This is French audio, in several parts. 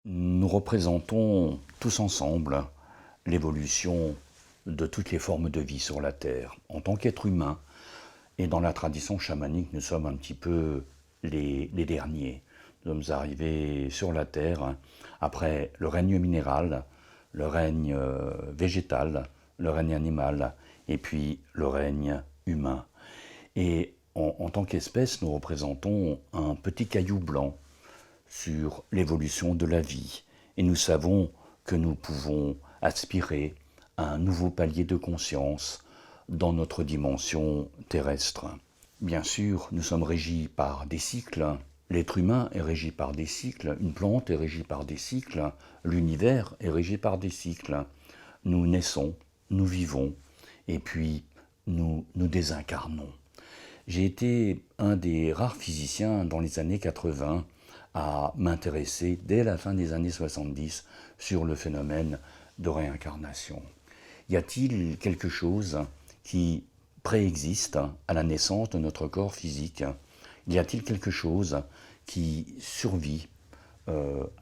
Nous représentons tous ensemble l'évolution de toutes les formes de vie sur la Terre. En tant qu'être humain, et dans la tradition chamanique, nous sommes un petit peu les derniers. Nous sommes arrivés sur la Terre après le règne minéral, le règne végétal, le règne animal, et puis le règne humain. Et en tant qu'espèce, nous représentons un petit caillou blanc sur l'évolution de la vie. Et nous savons que nous pouvons aspirer à un nouveau palier de conscience dans notre dimension terrestre. Bien sûr, nous sommes régis par des cycles. L'être humain est régi par des cycles, une plante est régie par des cycles, l'univers est régi par des cycles. Nous naissons, nous vivons, et puis nous désincarnons. J'ai été un des rares physiciens dans les années 80 à m'intéresser dès la fin des années 70 sur le phénomène de réincarnation. Y a-t-il quelque chose qui préexiste à la naissance de notre corps physique? Y a-t-il quelque chose qui survit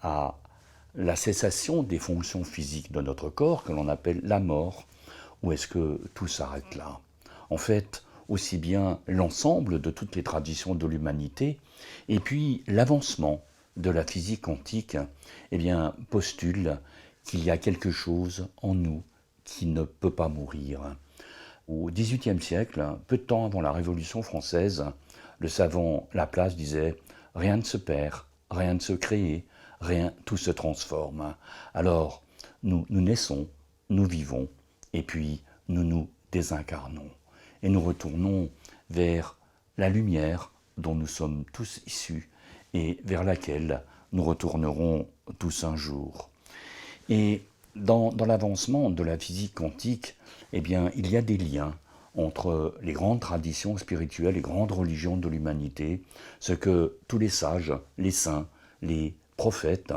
à la cessation des fonctions physiques de notre corps, que l'on appelle la mort, ou est-ce que tout s'arrête là? En fait, aussi bien l'ensemble de toutes les traditions de l'humanité, et puis l'avancement de la physique quantique, eh bien, postule qu'il y a quelque chose en nous qui ne peut pas mourir. Au XVIIIe siècle, peu de temps avant la Révolution française, le savant Laplace disait « Rien ne se perd, rien ne se crée, rien, tout se transforme ». Alors, nous naissons, nous vivons, et puis nous nous désincarnons. Et nous retournons vers la lumière dont nous sommes tous issus et vers laquelle nous retournerons tous un jour. Et dans l'avancement de la physique quantique, eh bien, il y a des liens entre les grandes traditions spirituelles, les grandes religions de l'humanité, ce que tous les sages, les saints, les prophètes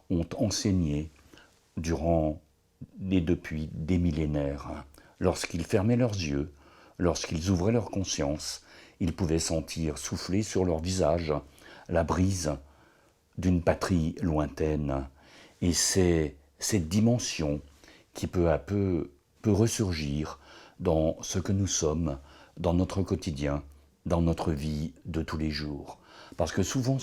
ont enseigné durant et depuis des millénaires. Lorsqu'ils fermaient leurs yeux, lorsqu'ils ouvraient leur conscience, ils pouvaient sentir souffler sur leur visage la brise d'une patrie lointaine. Et c'est cette dimension qui peu à peu peut ressurgir dans ce que nous sommes, dans notre quotidien, dans notre vie de tous les jours. Parce que souvent,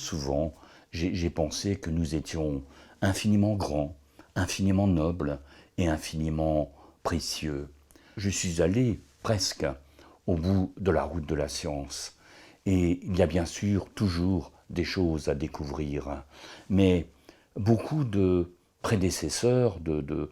j'ai pensé que nous étions infiniment grands, infiniment nobles et infiniment précieux. Je suis allé presque au bout de la route de la science. Et il y a bien sûr toujours des choses à découvrir. Mais beaucoup de prédécesseurs, de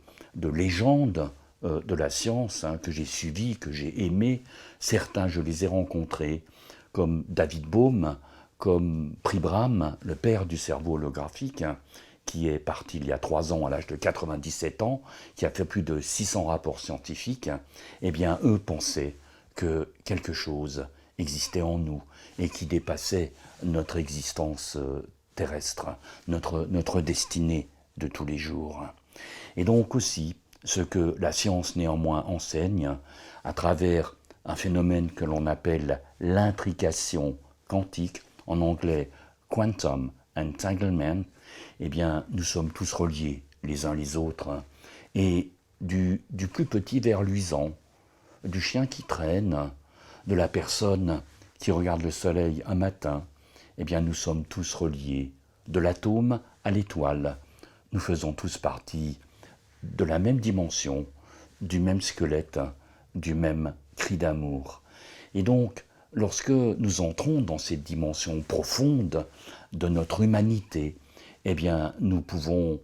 légendes de la science que j'ai suivies, que j'ai aimées, certains je les ai rencontrés, comme David Bohm, comme Pribram, le père du cerveau holographique, qui est parti il y a 3 ans à l'âge de 97 ans, qui a fait plus de 600 rapports scientifiques, eh bien eux pensaient que quelque chose existait en nous et qui dépassait notre existence terrestre, notre destinée de tous les jours. Et donc aussi, ce que la science néanmoins enseigne, à travers un phénomène que l'on appelle l'intrication quantique, en anglais quantum entanglement, eh bien, nous sommes tous reliés les uns les autres. Et du plus petit vers luisant, du chien qui traîne, de la personne qui regarde le soleil un matin, eh bien, nous sommes tous reliés. De l'atome à l'étoile, nous faisons tous partie de la même dimension, du même squelette, du même cri d'amour. Et donc, lorsque nous entrons dans cette dimension profonde de notre humanité, eh bien, nous pouvons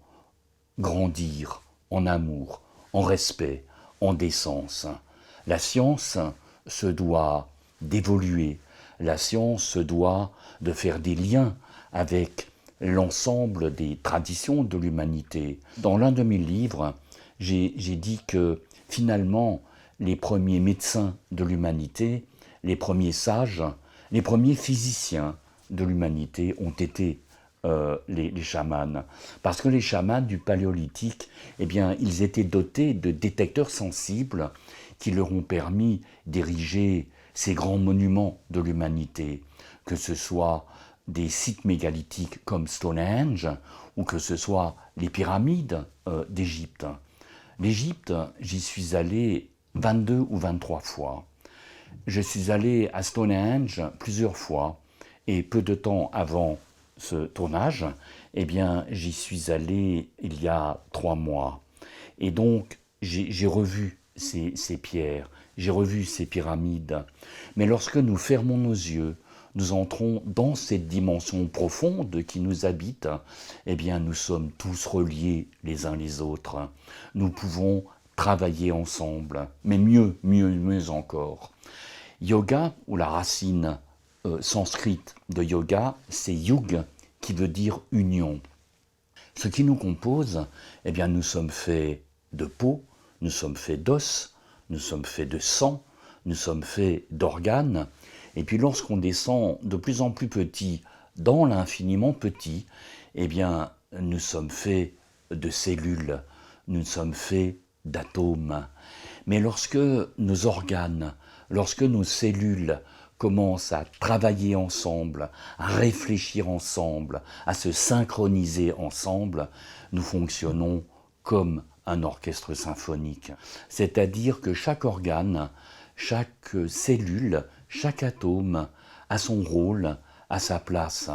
grandir en amour, en respect, en décence. La science se doit d'évoluer, la science se doit de faire des liens avec l'ensemble des traditions de l'humanité. Dans l'un de mes livres, j'ai dit que finalement, les premiers médecins de l'humanité, les premiers sages, les premiers physiciens de l'humanité ont été les chamans. Parce que les chamans du paléolithique, eh bien, ils étaient dotés de détecteurs sensibles qui leur ont permis d'ériger ces grands monuments de l'humanité, que ce soit des sites mégalithiques comme Stonehenge, ou que ce soit les pyramides d'Égypte. L'Égypte, j'y suis allé 22 ou 23 fois. Je suis allé à Stonehenge plusieurs fois, et peu de temps avant ce tournage, eh bien, j'y suis allé il y a 3 mois. Et donc, j'ai revu ces pierres, j'ai revu ces pyramides. Mais lorsque nous fermons nos yeux, nous entrons dans cette dimension profonde qui nous habite, eh bien, nous sommes tous reliés les uns les autres. Nous pouvons travailler ensemble, mais mieux encore. Yoga, ou la racine sanskrite de yoga, c'est yug, qui veut dire union. Ce qui nous compose, eh bien, nous sommes faits de peau, nous sommes faits d'os, nous sommes faits de sang, nous sommes faits d'organes. Et puis lorsqu'on descend de plus en plus petit dans l'infiniment petit, eh bien, nous sommes faits de cellules, nous sommes faits d'atomes. Mais lorsque nos organes, lorsque nos cellules commencent à travailler ensemble, à réfléchir ensemble, à se synchroniser ensemble, nous fonctionnons comme un orchestre symphonique. C'est-à-dire que chaque organe, chaque cellule, chaque atome a son rôle, a sa place.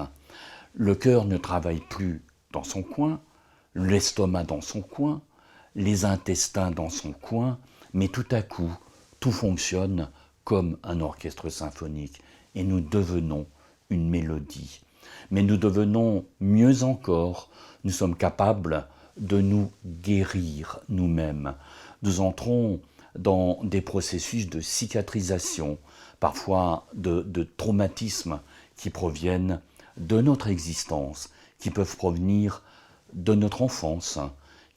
Le cœur ne travaille plus dans son coin, l'estomac dans son coin, les intestins dans son coin, mais tout à coup, tout fonctionne comme un orchestre symphonique et nous devenons une mélodie. Mais nous devenons mieux encore, nous sommes capables de nous guérir nous-mêmes. Nous entrons dans des processus de cicatrisation, parfois de traumatismes qui proviennent de notre existence, qui peuvent provenir de notre enfance,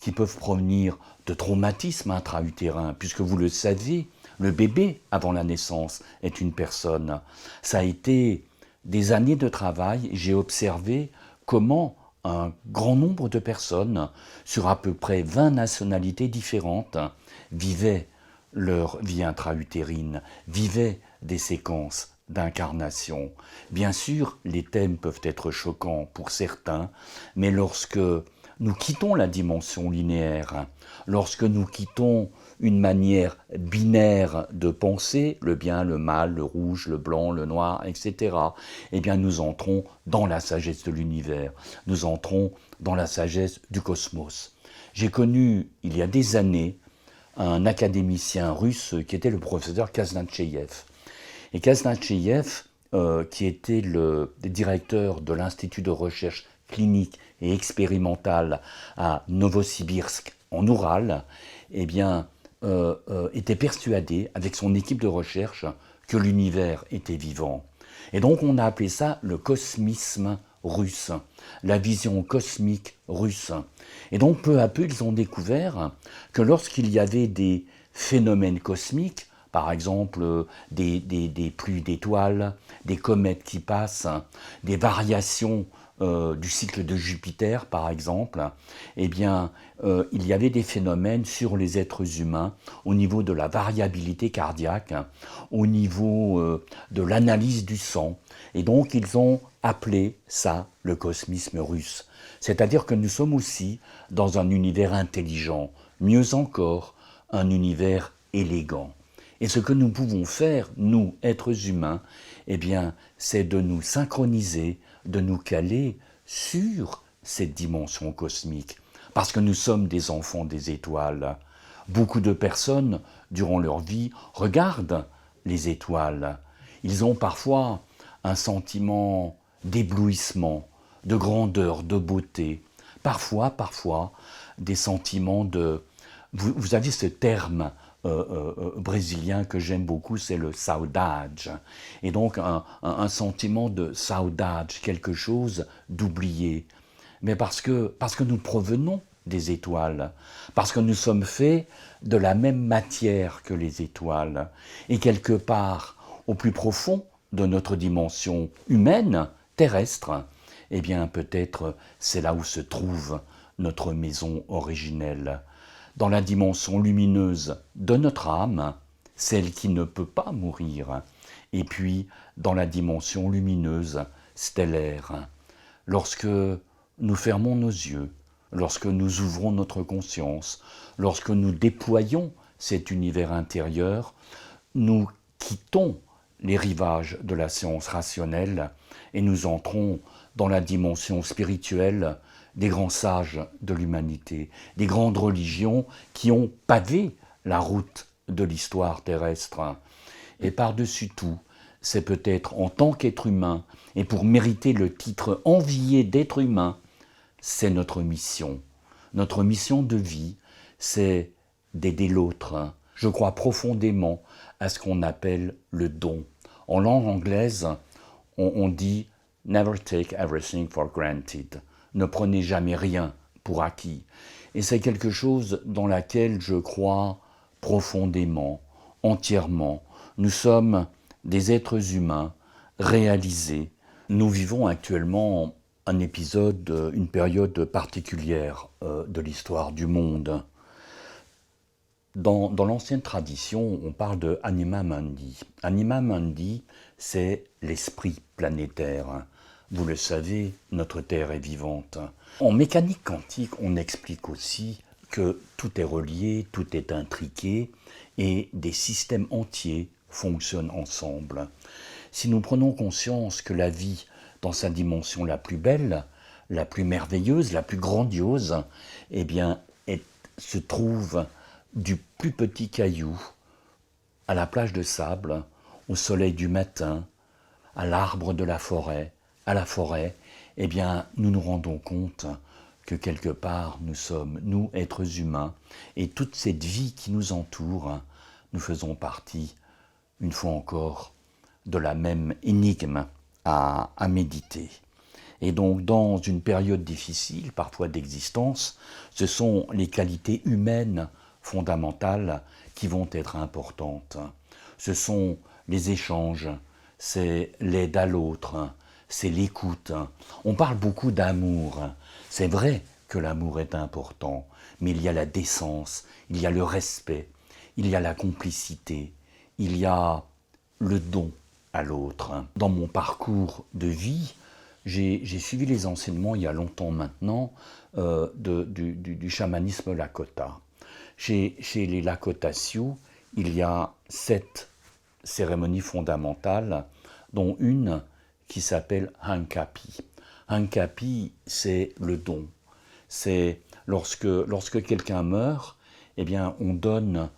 qui peuvent provenir de traumatismes intra-utérins, puisque vous le savez, le bébé, avant la naissance, est une personne. Ça a été des années de travail, j'ai observé comment un grand nombre de personnes, sur à peu près 20 nationalités différentes, vivaient leur vie intra-utérine, vivaient des séquences d'incarnation. Bien sûr, les thèmes peuvent être choquants pour certains, mais lorsque nous quittons la dimension linéaire, lorsque nous quittons une manière binaire de penser, le bien, le mal, le rouge, le blanc, le noir, etc., eh bien nous entrons dans la sagesse de l'univers, nous entrons dans la sagesse du cosmos. J'ai connu, il y a des années, un académicien russe qui était le professeur Kazantcheyev. Et Kazantcheyev, qui était le directeur de l'Institut de recherche clinique et expérimentale à Novosibirsk, en Oural, eh bien, était persuadé, avec son équipe de recherche, que l'univers était vivant. Et donc on a appelé ça le cosmisme russe, la vision cosmique russe. Et donc peu à peu, ils ont découvert que lorsqu'il y avait des phénomènes cosmiques, par exemple des pluies d'étoiles, des comètes qui passent, des variations du cycle de Jupiter, par exemple, eh bien, il y avait des phénomènes sur les êtres humains au niveau de la variabilité cardiaque, au niveau de l'analyse du sang. Et donc, ils ont appelé ça le cosmisme russe. C'est-à-dire que nous sommes aussi dans un univers intelligent, mieux encore, un univers élégant. Et ce que nous pouvons faire, nous, êtres humains, eh bien, c'est de nous synchroniser, de nous caler sur cette dimension cosmique. Parce que nous sommes des enfants des étoiles. Beaucoup de personnes, durant leur vie, regardent les étoiles. Ils ont parfois un sentiment d'éblouissement, de grandeur, de beauté. Parfois, des sentiments de... Vous avez ce terme brésilien que j'aime beaucoup, c'est le saudade. Et donc un sentiment de saudade, quelque chose d'oublié. Mais parce que nous provenons des étoiles, parce que nous sommes faits de la même matière que les étoiles. Et quelque part, au plus profond de notre dimension humaine, terrestre, eh bien peut-être c'est là où se trouve notre maison originelle. Dans la dimension lumineuse de notre âme, celle qui ne peut pas mourir, et puis dans la dimension lumineuse, stellaire. Lorsque nous fermons nos yeux, lorsque nous ouvrons notre conscience, lorsque nous déployons cet univers intérieur, nous quittons les rivages de la science rationnelle et nous entrons dans la dimension spirituelle des grands sages de l'humanité, des grandes religions qui ont pavé la route de l'histoire terrestre. Et par-dessus tout, c'est peut-être en tant qu'être humain, et pour mériter le titre envié d'être humain, c'est notre mission. Notre mission de vie, c'est d'aider l'autre. Je crois profondément à ce qu'on appelle le don. En langue anglaise, on dit « never take everything for granted ». Ne prenez jamais rien pour acquis. Et c'est quelque chose dans laquelle je crois profondément, entièrement. Nous sommes des êtres humains réalisés. Nous vivons actuellement un épisode, une période particulière de l'histoire du monde. Dans l'ancienne tradition, on parle de Anima Mundi. Anima Mundi, c'est l'esprit planétaire. Vous le savez, notre Terre est vivante. En mécanique quantique, on explique aussi que tout est relié, tout est intriqué et des systèmes entiers fonctionnent ensemble. Si nous prenons conscience que la vie, dans sa dimension la plus belle, la plus merveilleuse, la plus grandiose, eh bien, se trouve du plus petit caillou à la plage de sable, au soleil du matin, à l'arbre de la forêt, à la forêt, eh bien, nous nous rendons compte que quelque part, nous sommes, nous, êtres humains, et toute cette vie qui nous entoure, nous faisons partie, une fois encore, de la même énigme à méditer. Et donc, dans une période difficile, parfois d'existence, ce sont les qualités humaines fondamentales qui vont être importantes. Ce sont les échanges, c'est l'aide à l'autre, c'est l'écoute. On parle beaucoup d'amour. C'est vrai que l'amour est important, mais il y a la décence, il y a le respect, il y a la complicité, il y a le don à l'autre. Dans mon parcours de vie, j'ai suivi les enseignements il y a longtemps maintenant du chamanisme Lakota. Chez les Lakota Sioux, il y a 7 cérémonies fondamentales, dont une qui s'appelle Hankapi. Hankapi, c'est le don. C'est lorsque quelqu'un meurt, eh bien, on donne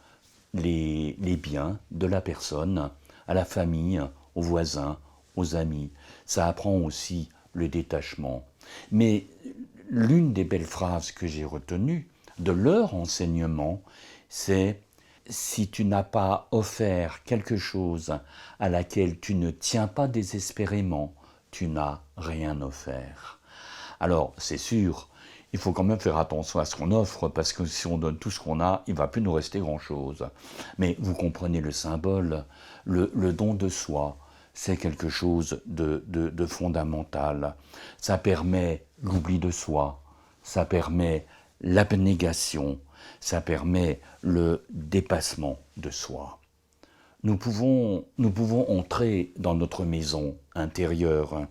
les biens de la personne à la famille, aux voisins, aux amis. Ça apprend aussi le détachement. Mais l'une des belles phrases que j'ai retenues de leur enseignement, c'est « si tu n'as pas offert quelque chose à laquelle tu ne tiens pas désespérément, tu n'as rien offert ». Alors, c'est sûr, il faut quand même faire attention à ce qu'on offre, parce que si on donne tout ce qu'on a, il ne va plus nous rester grand-chose. Mais vous comprenez le symbole, le don de soi, c'est quelque chose de fondamental. Ça permet l'oubli de soi, ça permet l'abnégation, ça permet le dépassement de soi. Nous pouvons entrer dans notre maison intérieure,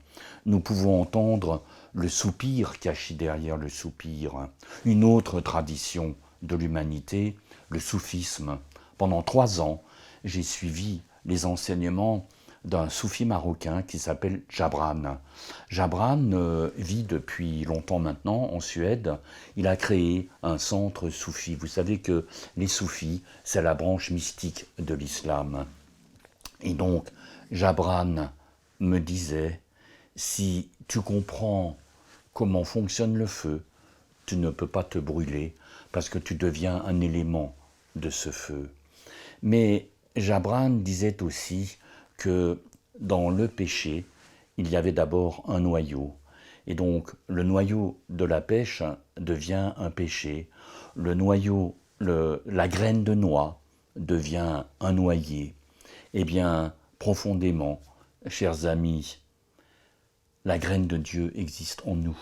nous pouvons entendre le soupir caché derrière le soupir. Une autre tradition de l'humanité, le soufisme. Pendant 3 ans, j'ai suivi les enseignements d'un soufi marocain qui s'appelle Jabran. Jabran vit depuis longtemps maintenant en Suède. Il a créé un centre soufi. Vous savez que les soufis, c'est la branche mystique de l'islam. Et donc, Jabran me disait, si tu comprends comment fonctionne le feu, tu ne peux pas te brûler parce que tu deviens un élément de ce feu. Mais Jabran disait aussi que dans le péché, il y avait d'abord un noyau. Et donc, le noyau de la pêche devient un péché. Le noyau, la graine de noix devient un noyer. Eh bien, profondément, chers amis, la graine de Dieu existe en nous.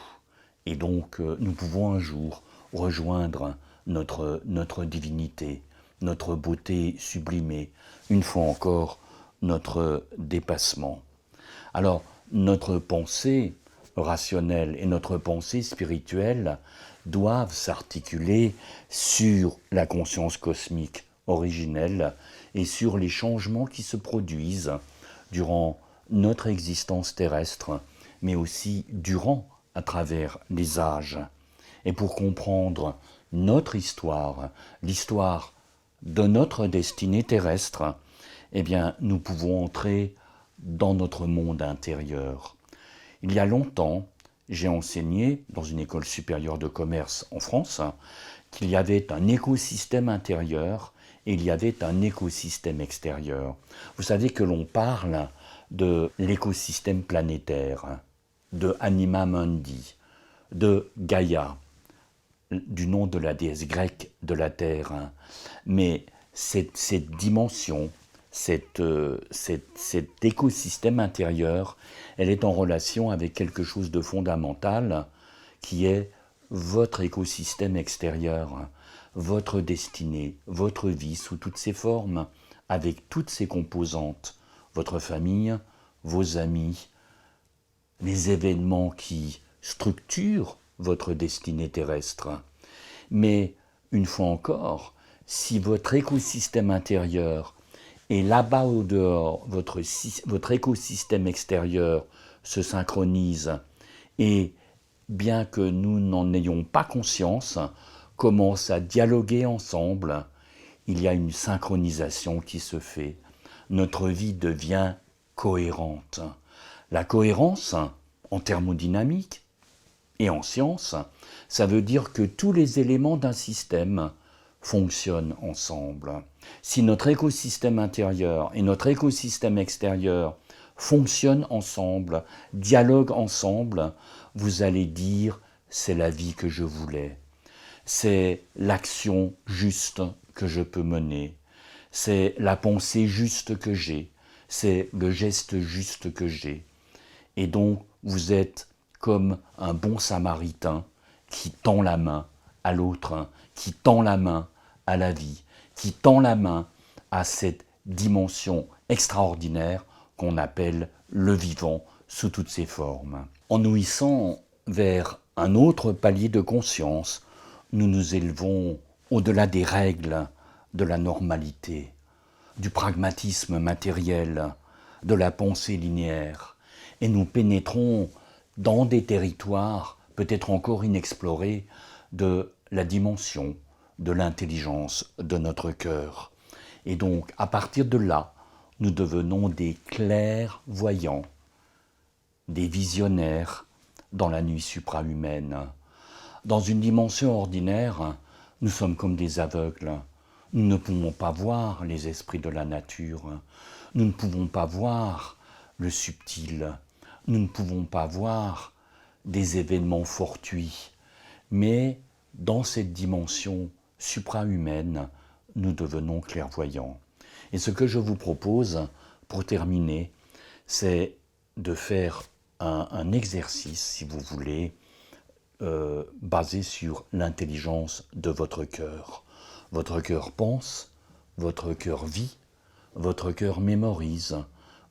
Et donc, nous pouvons un jour rejoindre notre divinité, notre beauté sublimée, une fois encore, notre dépassement. Alors, notre pensée rationnelle et notre pensée spirituelle doivent s'articuler sur la conscience cosmique originelle et sur les changements qui se produisent durant notre existence terrestre, mais aussi durant, à travers les âges. Et pour comprendre notre histoire, l'histoire de notre destinée terrestre, eh bien, nous pouvons entrer dans notre monde intérieur. Il y a longtemps, j'ai enseigné dans une école supérieure de commerce en France qu'il y avait un écosystème intérieur et il y avait un écosystème extérieur. Vous savez que l'on parle de l'écosystème planétaire, de Anima Mundi, de Gaïa, du nom de la déesse grecque de la Terre. Mais cette dimension, cet écosystème intérieur, elle est en relation avec quelque chose de fondamental qui est votre écosystème extérieur, votre destinée, votre vie sous toutes ses formes, avec toutes ses composantes, votre famille, vos amis, les événements qui structurent votre destinée terrestre. Mais, une fois encore, si votre écosystème intérieur et là-bas au dehors, votre écosystème extérieur se synchronise et, bien que nous n'en ayons pas conscience, commencent à dialoguer ensemble, il y a une synchronisation qui se fait. Notre vie devient cohérente. La cohérence, en thermodynamique et en science, ça veut dire que tous les éléments d'un système fonctionnent ensemble. Si notre écosystème intérieur et notre écosystème extérieur fonctionnent ensemble, dialoguent ensemble, vous allez dire « c'est la vie que je voulais ». C'est l'action juste que je peux mener, c'est la pensée juste que j'ai, c'est le geste juste que j'ai. Et donc, vous êtes comme un bon samaritain qui tend la main à l'autre, qui tend la main à la vie, qui tend la main à cette dimension extraordinaire qu'on appelle le vivant sous toutes ses formes. En nous hissant vers un autre palier de conscience, nous nous élevons au-delà des règles de la normalité, du pragmatisme matériel, de la pensée linéaire, et nous pénétrons dans des territoires peut-être encore inexplorés de la dimension de l'intelligence de notre cœur. Et donc, à partir de là, nous devenons des clairvoyants, des visionnaires dans la nuit suprahumaine. Dans une dimension ordinaire, nous sommes comme des aveugles. Nous ne pouvons pas voir les esprits de la nature. Nous ne pouvons pas voir le subtil. Nous ne pouvons pas voir des événements fortuits. Mais dans cette dimension suprahumaine, nous devenons clairvoyants. Et ce que je vous propose, pour terminer, c'est de faire un exercice, si vous voulez, basé sur l'intelligence de votre cœur. Votre cœur pense, votre cœur vit, votre cœur mémorise,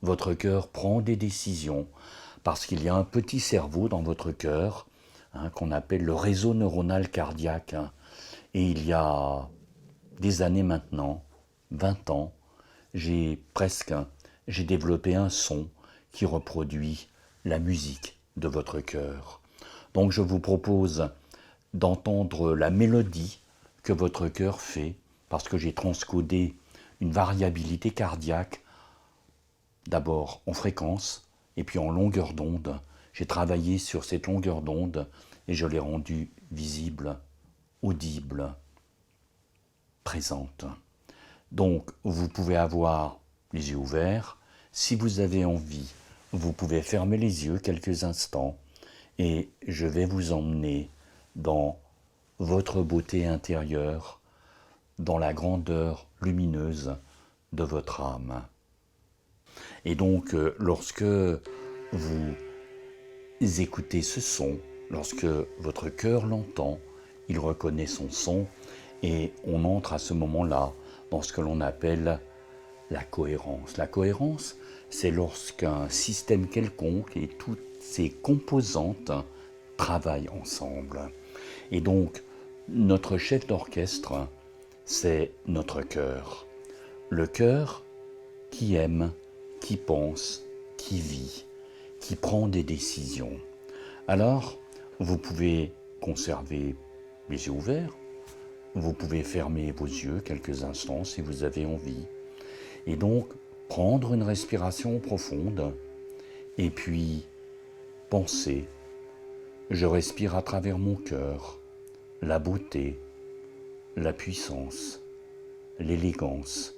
votre cœur prend des décisions, parce qu'il y a un petit cerveau dans votre cœur, qu'on appelle le réseau neuronal cardiaque. Et il y a des années maintenant, 20 ans, j'ai développé un son qui reproduit la musique de votre cœur. Donc je vous propose d'entendre la mélodie que votre cœur fait, parce que j'ai transcodé une variabilité cardiaque, d'abord en fréquence, et puis en longueur d'onde. J'ai travaillé sur cette longueur d'onde et je l'ai rendue visible, audible, présente. Donc vous pouvez avoir les yeux ouverts. Si vous avez envie, vous pouvez fermer les yeux quelques instants et je vais vous emmener dans votre beauté intérieure, dans la grandeur lumineuse de votre âme. Et donc, lorsque vous écoutez ce son, lorsque votre cœur l'entend, il reconnaît son son et on entre à ce moment-là dans ce que l'on appelle la cohérence. La cohérence, c'est lorsqu'un système quelconque et toutes ses composantes travaillent ensemble. Et donc, notre chef d'orchestre, c'est notre cœur. Le cœur qui aime, qui pense, qui vit, qui prend des décisions. Alors, vous pouvez conserver les yeux ouverts, vous pouvez fermer vos yeux quelques instants si vous avez envie. Et donc, prendre une respiration profonde et puis penser. Je respire à travers mon cœur la beauté, la puissance, l'élégance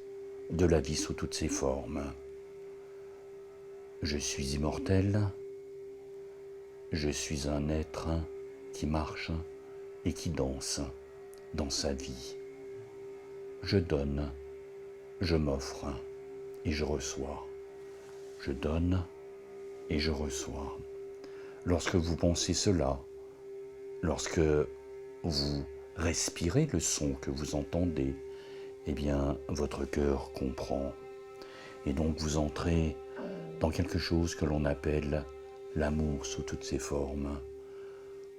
de la vie sous toutes ses formes. Je suis immortel, je suis un être qui marche et qui danse dans sa vie. Je donne, je m'offre et je reçois. Je donne et je reçois. Lorsque vous pensez cela, lorsque vous respirez le son que vous entendez, eh bien, votre cœur comprend. Et donc, vous entrez dans quelque chose que l'on appelle l'amour sous toutes ses formes,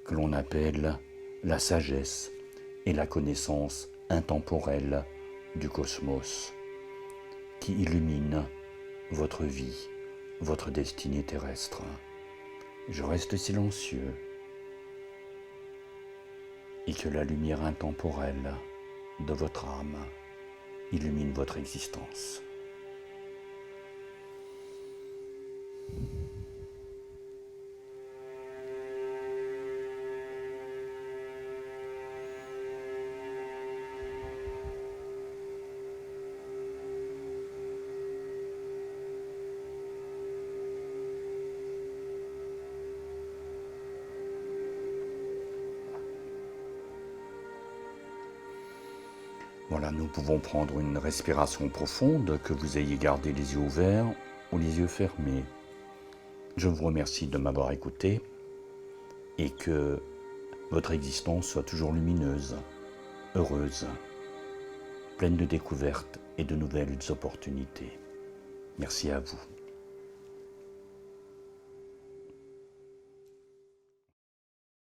que l'on appelle la sagesse et la connaissance intemporelle du cosmos, qui illumine votre vie, votre destinée terrestre. Je reste silencieux et que la lumière intemporelle de votre âme illumine votre existence. Voilà, nous pouvons prendre une respiration profonde, que vous ayez gardé les yeux ouverts ou les yeux fermés. Je vous remercie de m'avoir écouté et que votre existence soit toujours lumineuse, heureuse, pleine de découvertes et de nouvelles opportunités. Merci à vous.